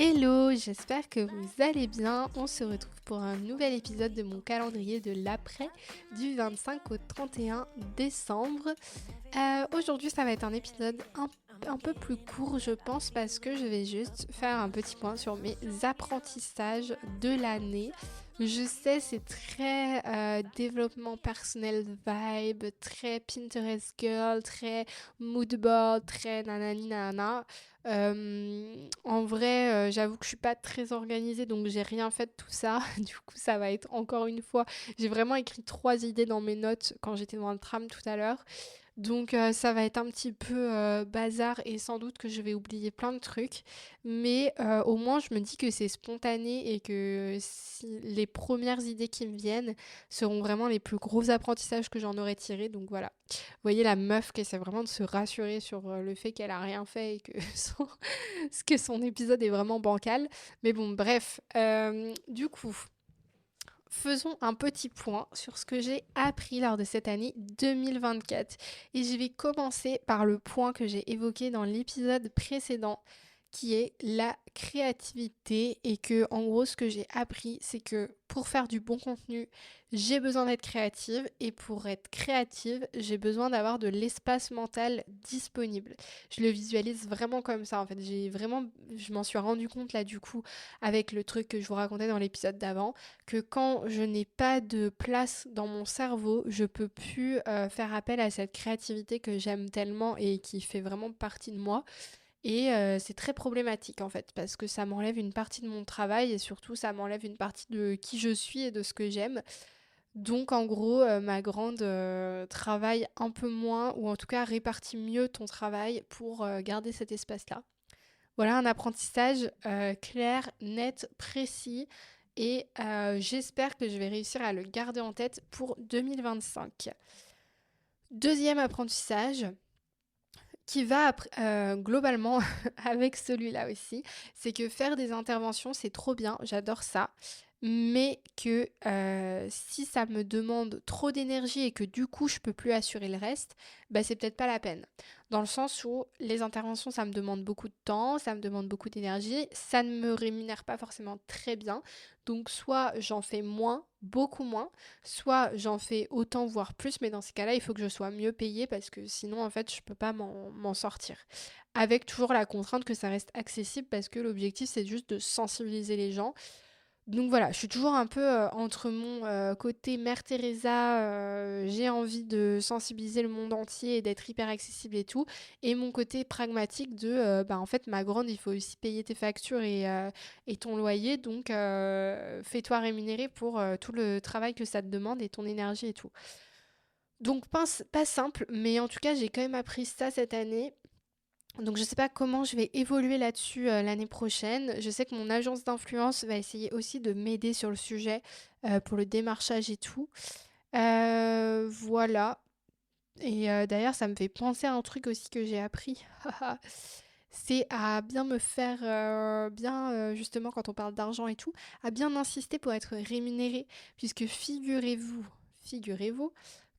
Hello, j'espère que vous allez bien. On se retrouve pour un nouvel épisode de mon calendrier de l'après du 25 au 31 décembre. Aujourd'hui, ça va être un épisode un peu plus court, je pense, parce que je vais juste faire un petit point sur mes apprentissages de l'année. Je sais, c'est très développement personnel vibe, très Pinterest girl, très mood board, très nanani nanana. En vrai, j'avoue que je suis pas très organisée, donc j'ai rien fait de tout ça. Du coup, ça va être encore une fois. J'ai vraiment écrit 3 idées dans mes notes quand j'étais dans le tram tout à l'heure. Donc ça va être un petit peu bazar et sans doute que je vais oublier plein de trucs. Mais au moins je me dis que c'est spontané et que les premières idées qui me viennent seront vraiment les plus gros apprentissages que j'en aurais tirés. Donc voilà. Vous voyez la meuf qui essaie vraiment de se rassurer sur le fait qu'elle a rien fait et que son épisode est vraiment bancal. Mais bon, bref. Du coup, faisons un petit point sur ce que j'ai appris lors de cette année 2024. Et je vais commencer par le point que j'ai évoqué dans l'épisode précédent, qui est la créativité. Et que, en gros, ce que j'ai appris, c'est que pour faire du bon contenu, j'ai besoin d'être créative. Et pour être créative, j'ai besoin d'avoir de l'espace mental disponible. Je le visualise vraiment comme ça, en fait. Je m'en suis rendu compte là, du coup, avec le truc que je vous racontais dans l'épisode d'avant, que quand je n'ai pas de place dans mon cerveau, je peux plus faire appel à cette créativité que j'aime tellement et qui fait vraiment partie de moi. Et c'est très problématique en fait, parce que ça m'enlève une partie de mon travail et surtout ça m'enlève une partie de qui je suis et de ce que j'aime. Donc en gros, ma grande travaille un peu moins, ou en tout cas répartit mieux ton travail pour garder cet espace-là. Voilà un apprentissage clair, net, précis et j'espère que je vais réussir à le garder en tête pour 2025. Deuxième apprentissage qui va globalement avec celui-là aussi, c'est que faire des interventions, c'est trop bien, j'adore ça. Mais que si ça me demande trop d'énergie et que du coup je peux plus assurer le reste, bah c'est peut-être pas la peine. Dans le sens où les interventions, ça me demande beaucoup de temps, ça me demande beaucoup d'énergie, ça ne me rémunère pas forcément très bien. Donc soit j'en fais moins, beaucoup moins, soit j'en fais autant voire plus, mais dans ces cas-là, il faut que je sois mieux payée parce que sinon en fait je peux pas m'en sortir. Avec toujours la contrainte que ça reste accessible parce que l'objectif c'est juste de sensibiliser les gens. Donc voilà, je suis toujours un peu entre mon côté Mère Teresa, j'ai envie de sensibiliser le monde entier et d'être hyper accessible et tout, et mon côté pragmatique de, bah en fait ma grande, il faut aussi payer tes factures et ton loyer, donc fais-toi rémunérer pour tout le travail que ça te demande et ton énergie et tout. Donc pas simple, mais en tout cas j'ai quand même appris ça cette année. Donc je sais pas comment je vais évoluer là-dessus l'année prochaine. Je sais que mon agence d'influence va essayer aussi de m'aider sur le sujet pour le démarchage et tout. Voilà. Et d'ailleurs, ça me fait penser à un truc aussi que j'ai appris. C'est à bien me faire, bien justement quand on parle d'argent et tout, à bien insister pour être rémunéré. Puisque figurez-vous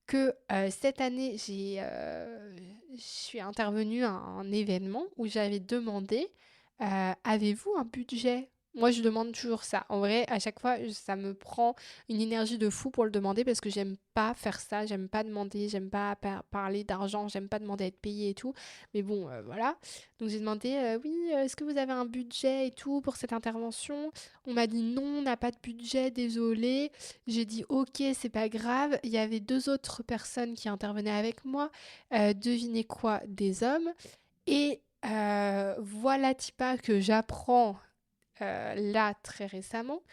que cette année, je suis intervenue à un événement où j'avais demandé avez-vous un budget? Moi, je demande toujours ça. En vrai, à chaque fois, ça me prend une énergie de fou pour le demander parce que j'aime pas faire ça, j'aime pas demander, j'aime pas parler d'argent, j'aime pas demander à être payé et tout. Mais bon, voilà. Donc j'ai demandé oui, est-ce que vous avez un budget et tout pour cette intervention? On m'a dit non, on n'a pas de budget, désolé. J'ai dit ok, c'est pas grave. Il y avait deux autres personnes qui intervenaient avec moi. Devinez quoi? Des hommes. Et voilà pas que j'apprends là très récemment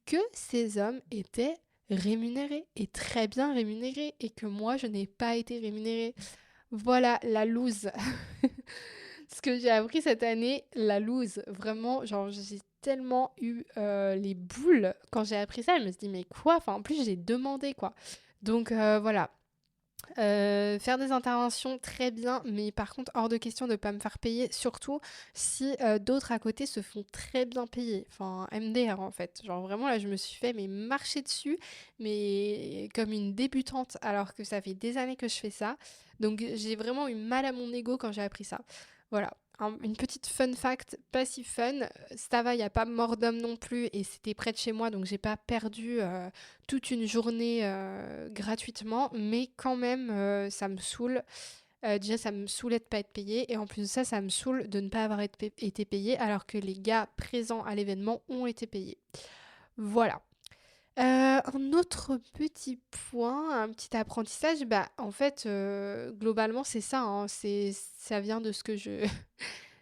que ces hommes étaient rémunérés et très bien rémunérés et que moi je n'ai pas été rémunérée. Voilà la loose. Ce que j'ai appris cette année, la loose, vraiment, genre j'ai tellement eu les boules quand j'ai appris ça. Je me suis dit mais quoi? Enfin en plus j'ai demandé quoi. Donc voilà. Faire des interventions très bien, mais par contre hors de question de ne pas me faire payer, surtout si d'autres à côté se font très bien payer. Enfin MDR en fait. Genre vraiment là je me suis fait mais marcher dessus, mais comme une débutante alors que ça fait des années que je fais ça. Donc j'ai vraiment eu mal à mon ego quand j'ai appris ça. Voilà. une petite fun fact, pas si fun. Ça va, il n'y a pas mort d'homme non plus et c'était près de chez moi, donc j'ai pas perdu toute une journée gratuitement. Mais quand même, ça me saoule. Déjà, ça me saoulait de pas être payée et en plus de ça, ça me saoule de ne pas avoir été payée alors que les gars présents à l'événement ont été payés. Voilà. Un autre petit point, un petit apprentissage, bah en fait, globalement, c'est ça, hein, ça vient de ce que je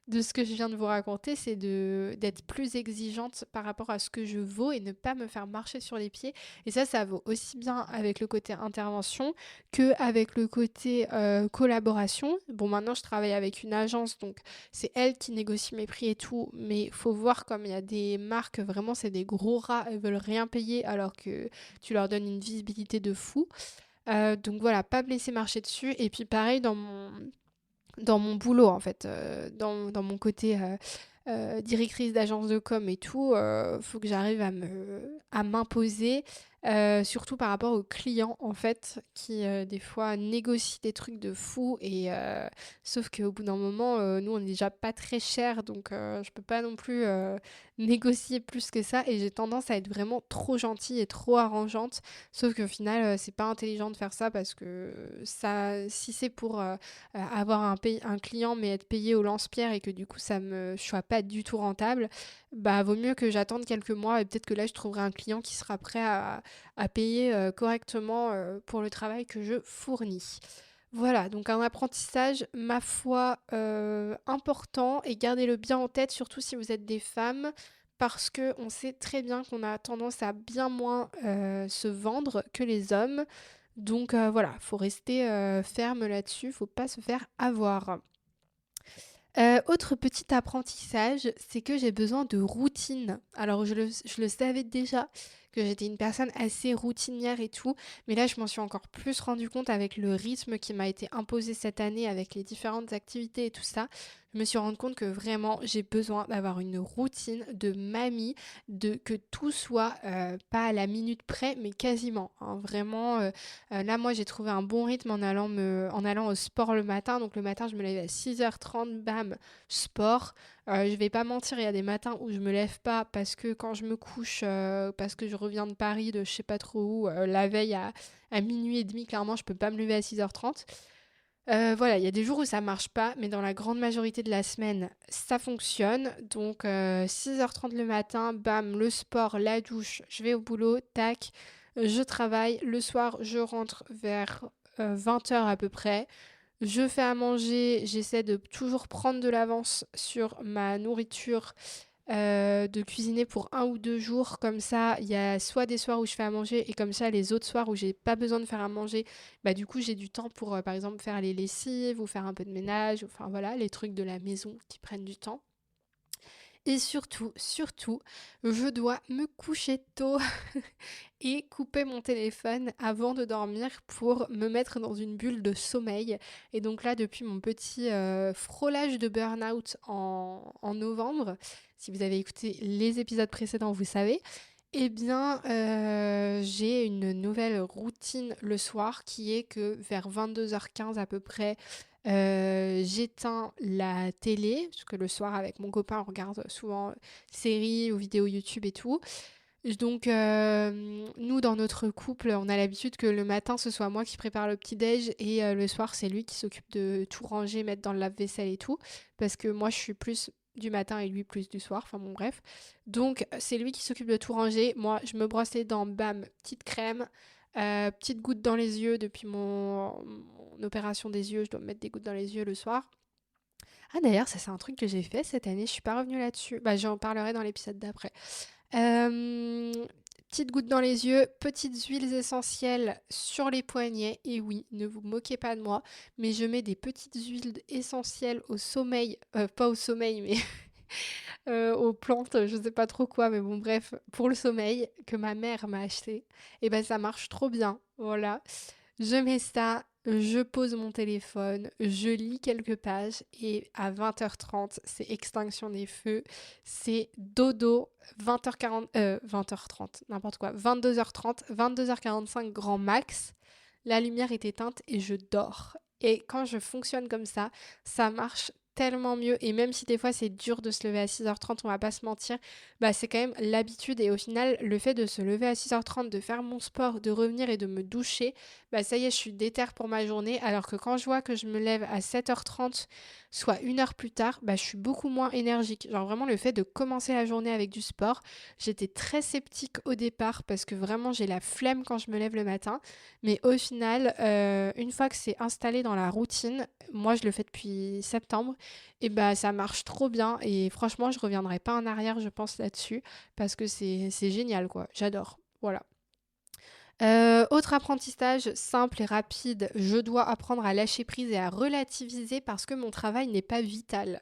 de ce que je viens de vous raconter, c'est d'être plus exigeante par rapport à ce que je vaux et ne pas me faire marcher sur les pieds. Et ça vaut aussi bien avec le côté intervention que avec le côté collaboration. Bon, maintenant, je travaille avec une agence, donc c'est elle qui négocie mes prix et tout, mais faut voir comme il y a des marques, vraiment, c'est des gros rats, elles veulent rien payer alors que tu leur donnes une visibilité de fou. Donc voilà, pas me laisser marcher dessus. Et puis pareil, dans mon boulot en fait, dans mon côté directrice d'agence de com et tout, faut que j'arrive à m'imposer, surtout par rapport aux clients en fait, qui des fois négocient des trucs de fou et sauf qu'au bout d'un moment, nous on est déjà pas très cher donc je peux pas non plus négocier plus que ça et j'ai tendance à être vraiment trop gentille et trop arrangeante, sauf qu'au final, c'est pas intelligent de faire ça parce que ça si c'est pour, avoir un client mais être payé au lance-pierre et que du coup je sois pas du tout rentable, bah vaut mieux que j'attende quelques mois et peut-être que là je trouverai un client qui sera prêt à payer correctement pour le travail que je fournis. Voilà, donc un apprentissage, ma foi, important et gardez-le bien en tête, surtout si vous êtes des femmes, parce que on sait très bien qu'on a tendance à bien moins se vendre que les hommes. Donc voilà, faut rester ferme là-dessus, faut pas se faire avoir. Autre petit apprentissage, c'est que j'ai besoin de routine. Alors je le savais déjà que j'étais une personne assez routinière et tout, mais là je m'en suis encore plus rendu compte avec le rythme qui m'a été imposé cette année avec les différentes activités et tout ça. Je me suis rendu compte que vraiment j'ai besoin d'avoir une routine de mamie, que tout soit pas à la minute près, mais quasiment, hein. Vraiment, là moi j'ai trouvé un bon rythme en allant au sport le matin. Donc le matin je me lève à 6h30, bam, sport. Je vais pas mentir, il y a des matins où je me lève pas parce que quand je me couche, parce que je reviens de Paris, de je sais pas trop où, la veille à minuit et demi, clairement je peux pas me lever à 6h30. Voilà, il y a des jours où ça marche pas, mais dans la grande majorité de la semaine, ça fonctionne. Donc 6h30 le matin, bam, le sport, la douche, je vais au boulot, tac, je travaille. Le soir, je rentre vers 20h à peu près. Je fais à manger, j'essaie de toujours prendre de l'avance sur ma nourriture, de cuisiner pour 1 ou 2 jours. Comme ça, il y a soit des soirs où je fais à manger et comme ça, les autres soirs où j'ai pas besoin de faire à manger, bah du coup, j'ai du temps pour, par exemple, faire les lessives ou faire un peu de ménage, enfin voilà, les trucs de la maison qui prennent du temps. Et surtout, surtout, je dois me coucher tôt et couper mon téléphone avant de dormir pour me mettre dans une bulle de sommeil. Et donc là, depuis mon petit frôlage de burn-out en novembre, si vous avez écouté les épisodes précédents, vous savez, eh bien, j'ai une nouvelle routine le soir qui est que vers 22h15 à peu près, j'éteins la télé, parce que le soir avec mon copain on regarde souvent séries ou vidéos YouTube et tout. Donc nous dans notre couple, on a l'habitude que le matin ce soit moi qui prépare le petit-déj et le soir c'est lui qui s'occupe de tout ranger, mettre dans le lave-vaisselle et tout. Parce que moi je suis plus du matin et lui plus du soir, enfin bon bref. Donc c'est lui qui s'occupe de tout ranger, moi je me brosse les dents, bam, petite crème, petite goutte dans les yeux depuis mon opération des yeux, je dois me mettre des gouttes dans les yeux le soir. Ah d'ailleurs ça c'est un truc que j'ai fait cette année, je suis pas revenue là-dessus, bah j'en parlerai dans l'épisode d'après. Euh, Petite goutte dans les yeux, petites huiles essentielles sur les poignets. Et oui, ne vous moquez pas de moi, mais je mets des petites huiles essentielles au sommeil, pas au sommeil, mais aux plantes, je sais pas trop quoi, mais bon, bref, pour le sommeil que ma mère m'a acheté. Et ben ça marche trop bien. Voilà. Je mets ça, je pose mon téléphone, je lis quelques pages et à 20h30, c'est extinction des feux, c'est dodo, 20h40, 20h30, n'importe quoi, 22h30, 22h45 grand max, la lumière est éteinte et je dors. Et quand je fonctionne comme ça marche tellement mieux. Et même si des fois c'est dur de se lever à 6h30, on va pas se mentir, c'est quand même l'habitude. Et au final, le fait de se lever à 6h30, de faire mon sport, de revenir et de me doucher, ça y est, je suis déter pour ma journée. Alors que quand je vois que je me lève à 7h30, soit 1 heure plus tard, je suis beaucoup moins énergique. Genre vraiment le fait de commencer la journée avec du sport. J'étais très sceptique au départ parce que vraiment j'ai la flemme quand je me lève le matin. Mais au final, une fois que c'est installé dans la routine, moi je le fais depuis septembre, et ça marche trop bien. Et franchement, je reviendrai pas en arrière, je pense, là-dessus, parce que c'est génial, quoi. J'adore. Voilà. Autre apprentissage simple et rapide, je dois apprendre à lâcher prise et à relativiser parce que mon travail n'est pas vital.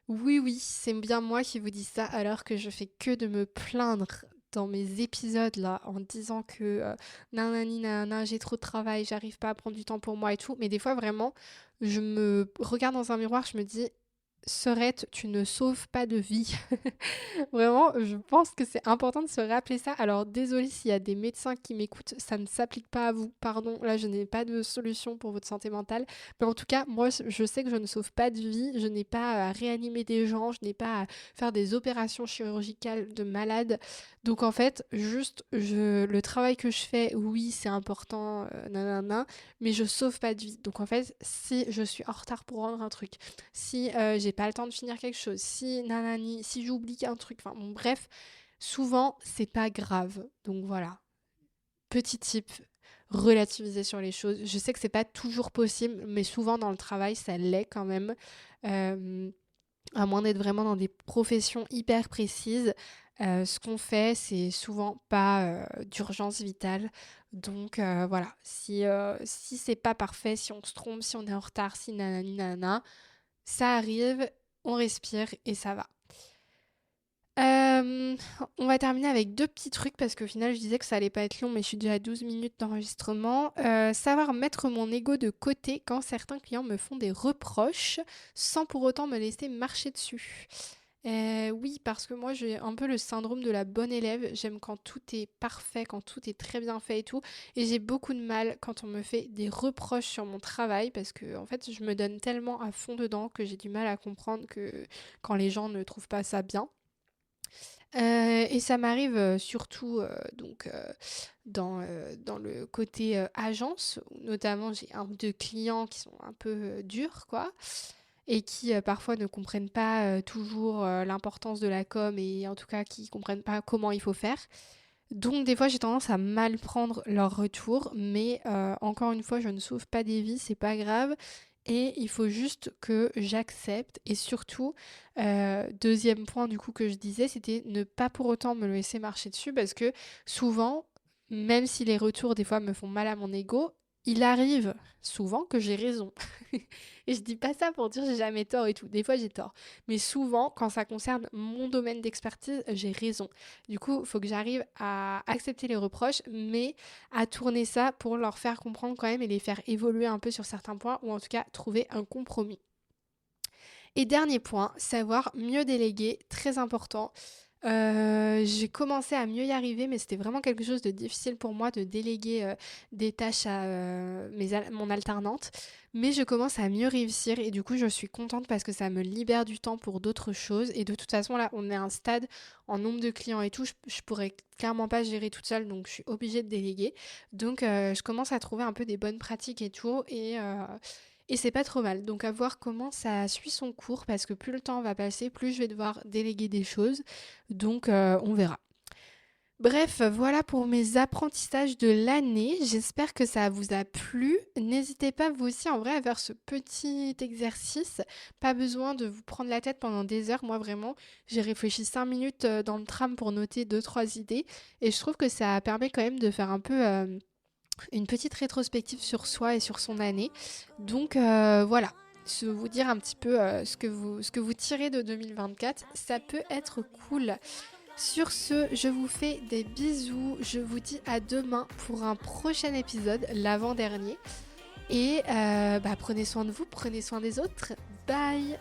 Oui, oui, c'est bien moi qui vous dis ça alors que je fais que de me plaindre dans mes épisodes là en disant que nanani nanana, j'ai trop de travail, j'arrive pas à prendre du temps pour moi et tout. Mais des fois vraiment, je me regarde dans un miroir, je me dis, Sorette, tu ne sauves pas de vie. Vraiment, je pense que c'est important de se rappeler ça. Alors, désolé s'il y a des médecins qui m'écoutent, ça ne s'applique pas à vous. Pardon, là, je n'ai pas de solution pour votre santé mentale. Mais en tout cas, moi, je sais que je ne sauve pas de vie. Je n'ai pas à réanimer des gens. Je n'ai pas à faire des opérations chirurgicales de malades. Donc, en fait, juste, le travail que je fais, oui, c'est important, nanana, mais je sauve pas de vie. Donc, en fait, si je suis en retard pour rendre un truc, si j'ai pas le temps de finir quelque chose, si nanani, si j'oublie un truc, enfin bon, bref, souvent c'est pas grave. Donc voilà, petit tip, relativiser sur les choses. Je sais que c'est pas toujours possible, mais souvent dans le travail ça l'est quand même. Euh, à moins d'être vraiment dans des professions hyper précises, ce qu'on fait c'est souvent pas d'urgence vitale. Donc voilà, si c'est pas parfait, si on se trompe, si on est en retard, si nanani nanana, ça arrive, on respire et ça va. Euh, on va terminer avec deux petits trucs parce qu'au final je disais que ça allait pas être long mais je suis déjà à 12 minutes d'enregistrement. Savoir mettre mon ego de côté quand certains clients me font des reproches sans pour autant me laisser marcher dessus. Oui, parce que moi j'ai un peu le syndrome de la bonne élève. J'aime quand tout est parfait, quand tout est très bien fait et tout. Et j'ai beaucoup de mal quand on me fait des reproches sur mon travail parce que en fait je me donne tellement à fond dedans que j'ai du mal à comprendre que quand les gens ne trouvent pas ça bien. Et ça m'arrive surtout dans le côté agence, où notamment j'ai un ou deux clients qui sont un peu durs, quoi, et qui parfois ne comprennent pas toujours l'importance de la com et en tout cas qui comprennent pas comment il faut faire. Donc des fois j'ai tendance à mal prendre leur retour, mais encore une fois je ne sauve pas des vies, c'est pas grave. Et il faut juste que j'accepte. Et surtout, deuxième point du coup que je disais, c'était ne pas pour autant me laisser marcher dessus parce que souvent, même si les retours des fois me font mal à mon ego, il arrive souvent que j'ai raison. Et je dis pas ça pour dire j'ai jamais tort et tout. Des fois j'ai tort. Mais souvent, quand ça concerne mon domaine d'expertise, j'ai raison. Du coup, il faut que j'arrive à accepter les reproches, mais à tourner ça pour leur faire comprendre quand même et les faire évoluer un peu sur certains points ou en tout cas trouver un compromis. Et dernier point, savoir mieux déléguer, très important. J'ai commencé à mieux y arriver, mais c'était vraiment quelque chose de difficile pour moi de déléguer des tâches à mon alternante. Mais je commence à mieux réussir et du coup je suis contente parce que ça me libère du temps pour d'autres choses. Et de toute façon là on est à un stade en nombre de clients et tout, je pourrais clairement pas gérer toute seule donc je suis obligée de déléguer. Donc je commence à trouver un peu des bonnes pratiques et tout et c'est pas trop mal. Donc à voir comment ça suit son cours parce que plus le temps va passer, plus je vais devoir déléguer des choses. Donc on verra. Bref, voilà pour mes apprentissages de l'année. J'espère que ça vous a plu. N'hésitez pas vous aussi en vrai à faire ce petit exercice. Pas besoin de vous prendre la tête pendant des heures. Moi vraiment, j'ai réfléchi 5 minutes dans le tram pour noter deux trois idées. Et je trouve que ça permet quand même de faire un peu une petite rétrospective sur soi et sur son année. Donc voilà, vous dire un petit peu ce que vous tirez de 2024, ça peut être cool. Sur ce, je vous fais des bisous, je vous dis à demain pour un prochain épisode, l'avant-dernier. Et prenez soin de vous, prenez soin des autres. Bye!